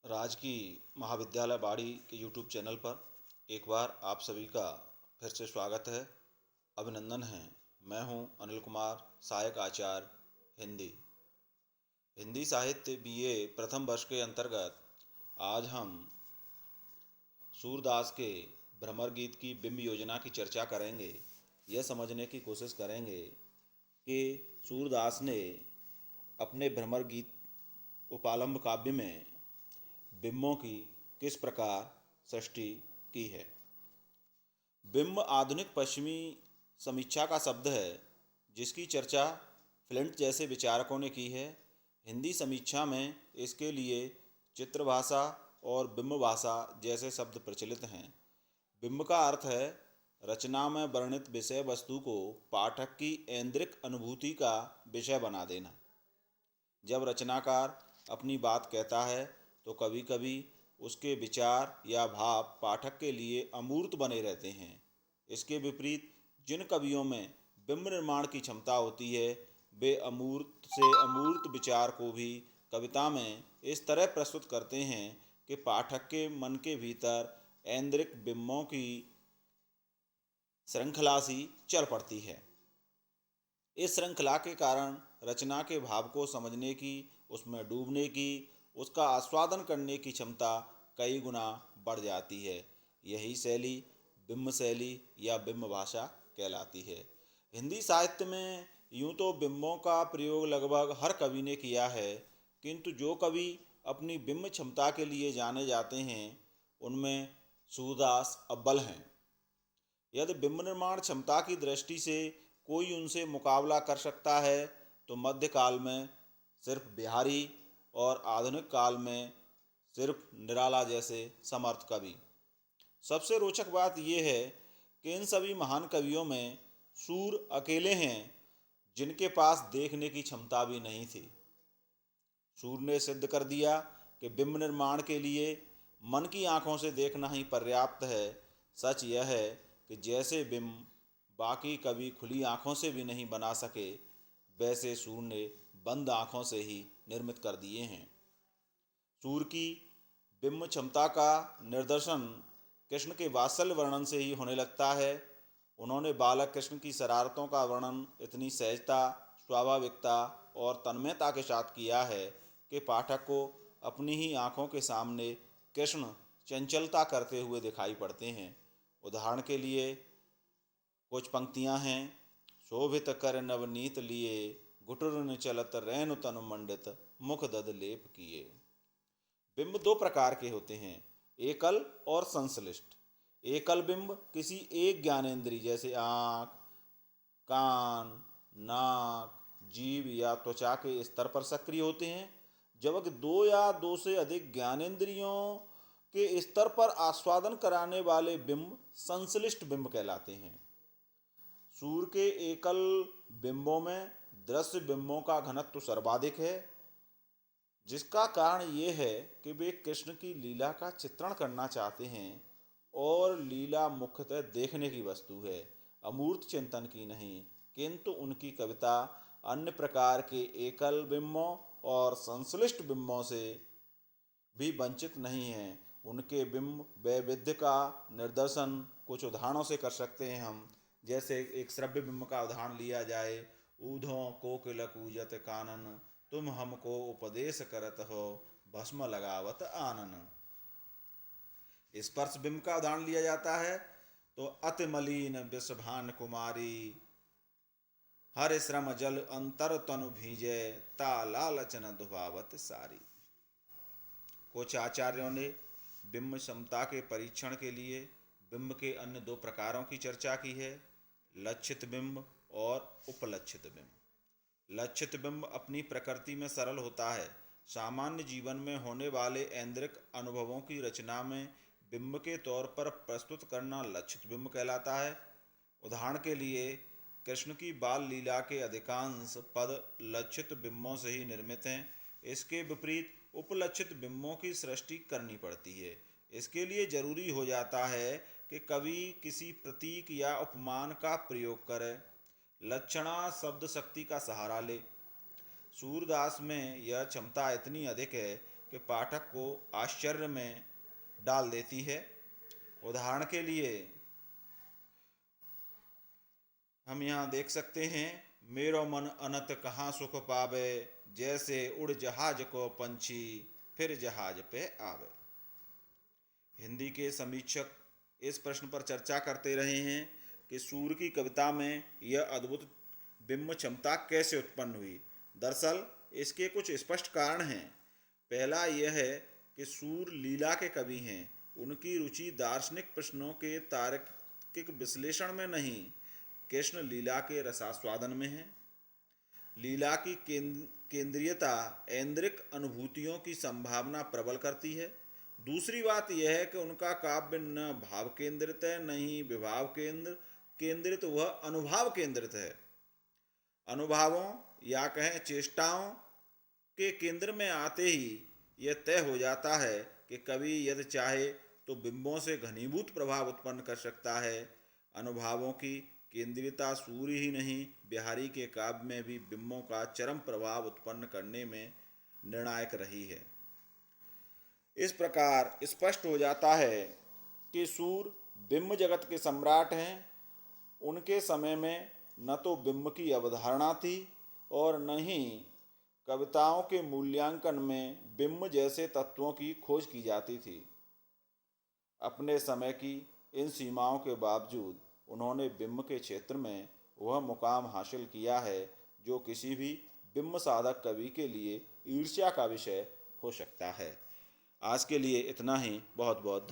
राजकीय महाविद्यालय बाड़ी के यूट्यूब चैनल पर एक बार आप सभी का फिर से स्वागत है, अभिनंदन है। मैं हूं अनिल कुमार, सहायक आचार्य हिंदी। हिंदी साहित्य बीए प्रथम वर्ष के अंतर्गत आज हम सूरदास के भ्रमर गीत की बिंब योजना की चर्चा करेंगे। यह समझने की कोशिश करेंगे कि सूरदास ने अपने भ्रमर गीत उपालंब काव्य में बिंबों की किस प्रकार सृष्टि की है। बिंब आधुनिक पश्चिमी समीक्षा का शब्द है, जिसकी चर्चा फ्लिंट जैसे विचारकों ने की है। हिंदी समीक्षा में इसके लिए चित्रभाषा और बिंब भाषा जैसे शब्द प्रचलित हैं। बिंब का अर्थ है रचना में वर्णित विषय वस्तु को पाठक की ऐन्द्रिक अनुभूति का विषय बना देना। जब रचनाकार अपनी बात कहता है तो कभी कभी उसके विचार या भाव पाठक के लिए अमूर्त बने रहते हैं। इसके विपरीत जिन कवियों में बिंब निर्माण की क्षमता होती है, वे अमूर्त से अमूर्त विचार को भी कविता में इस तरह प्रस्तुत करते हैं कि पाठक के मन के भीतर ऐन्द्रिक बिंबों की श्रृंखला सी चल पड़ती है। इस श्रृंखला के कारण रचना के भाव को समझने की, उसमें डूबने की, उसका आस्वादन करने की क्षमता कई गुना बढ़ जाती है। यही शैली बिंब शैली या बिंब भाषा कहलाती है। हिंदी साहित्य में यूँ तो बिंबों का प्रयोग लगभग हर कवि ने किया है, किंतु जो कवि अपनी बिंब क्षमता के लिए जाने जाते हैं उनमें सूरदास अव्वल हैं। यदि बिंब निर्माण क्षमता की दृष्टि से कोई उनसे मुकाबला कर सकता है तो मध्यकाल में सिर्फ बिहारी और आधुनिक काल में सिर्फ निराला जैसे समर्थ कवि। सबसे रोचक बात यह है कि इन सभी महान कवियों में सूर अकेले हैं जिनके पास देखने की क्षमता भी नहीं थी। सूर ने सिद्ध कर दिया कि बिंब निर्माण के लिए मन की आंखों से देखना ही पर्याप्त है। सच यह है कि जैसे बिंब बाकी कवि खुली आंखों से भी नहीं बना सके, वैसे सूर ने बंद आंखों से ही निर्मित कर दिए हैं। सूर की बिंब क्षमता का निदर्शन कृष्ण के वात्सल्य वर्णन से ही होने लगता है। उन्होंने बालक कृष्ण की शरारतों का वर्णन इतनी सहजता, स्वाभाविकता और तन्मयता के साथ किया है कि पाठक को अपनी ही आंखों के सामने कृष्ण चंचलता करते हुए दिखाई पड़ते हैं। उदाहरण के लिए कुछ पंक्तियां हैं। शोभित कर नवनीत लिए, घुटुरन चलत रैनु तनु मंडित, मुख दद लेप किए। बिंब दो प्रकार के होते हैं, एकल और संश्लिष्ट। एकल बिंब किसी एक ज्ञानेंद्रिय जैसे आँख, कान, नाक, जीभ या त्वचा के स्तर पर सक्रिय होते हैं, जबकि दो या दो से अधिक ज्ञानेंद्रियों के स्तर पर आस्वादन कराने वाले बिंब संश्लिष्ट बिंब कहलाते हैं। सूर के एकल बिंबों में दृश्य बिंबों का घनत्व सर्वाधिक है, जिसका कारण ये है कि वे कृष्ण की लीला का चित्रण करना चाहते हैं और लीला मुख्यतः देखने की वस्तु है, अमूर्त चिंतन की नहीं। किंतु उनकी कविता अन्य प्रकार के एकल बिंबों और संश्लिष्ट बिंबों से भी वंचित नहीं है। उनके बिंब वैविध्य का निर्दर्शन कुछ उदाहरणों से कर सकते हैं हम। जैसे एक श्रव्य बिंब का उदाहरण लिया जाए, ऊधों कोकिल कूजत कानन, तुम हमको उपदेश करत हो, भस्म लगावत आनन। स्पर्श बिंब का उदाहरण लिया जाता है तो अति मलिन विषभान कुमारी, हर श्रम जल अंतर तनु भीजे, ता लालचन दुभावत सारी। कुछ आचार्यों ने बिंब क्षमता के परीक्षण के लिए बिंब के अन्य दो प्रकारों की चर्चा की है, लक्षित बिंब और उपलक्षित बिंब। लक्षित बिंब अपनी प्रकृति में सरल होता है। सामान्य जीवन में होने वाले ऐन्द्रिक अनुभवों की रचना में बिंब के तौर पर प्रस्तुत करना लक्षित बिंब कहलाता है। उदाहरण के लिए कृष्ण की बाल लीला के अधिकांश पद लक्षित बिंबों से ही निर्मित हैं। इसके विपरीत उपलक्षित बिंबों की सृष्टि करनी पड़ती है। इसके लिए जरूरी हो जाता है कि कवि किसी प्रतीक या उपमान का प्रयोग करे, लक्षणा शब्द शक्ति का सहारा ले। सूरदास में यह क्षमता इतनी अधिक है कि पाठक को आश्चर्य में डाल देती है। उदाहरण के लिए हम यहाँ देख सकते हैं, मेरो मन अनत कहाँ सुख पावे, जैसे उड़ जहाज को पंछी फिर जहाज पे आवे। हिंदी के समीक्षक इस प्रश्न पर चर्चा करते रहे हैं कि सूर की कविता में यह अद्भुत बिंब क्षमता कैसे उत्पन्न हुई। दरअसल इसके कुछ स्पष्ट कारण हैं। पहला यह है कि सूर लीला के कवि हैं। उनकी रुचि दार्शनिक प्रश्नों के तार्किक विश्लेषण में नहीं, कृष्ण लीला के रसास्वादन में है। लीला की केंद्रीयता ऐन्द्रिक अनुभूतियों की संभावना प्रबल करती है। दूसरी बात यह है कि उनका काव्य न भाव केंद्रित है, न ही विभाव केंद्रित, वह अनुभाव केंद्रित है। अनुभावों या कहें चेष्टाओं के केंद्र में आते ही यह तय हो जाता है कि कवि यदि चाहे तो बिंबों से घनीभूत प्रभाव उत्पन्न कर सकता है। अनुभावों की केंद्रीयता सूर्य ही नहीं, बिहारी के काव्य में भी बिंबों का चरम प्रभाव उत्पन्न करने में निर्णायक रही है। इस प्रकार स्पष्ट हो जाता है कि सूर बिंब जगत के सम्राट हैं। उनके समय में न तो बिंब की अवधारणा थी और न ही कविताओं के मूल्यांकन में बिंब जैसे तत्वों की खोज की जाती थी। अपने समय की इन सीमाओं के बावजूद उन्होंने बिंब के क्षेत्र में वह मुकाम हासिल किया है जो किसी भी बिंब साधक कवि के लिए ईर्ष्या का विषय हो सकता है। आज के लिए इतना ही। बहुत बहुत धन्यवाद।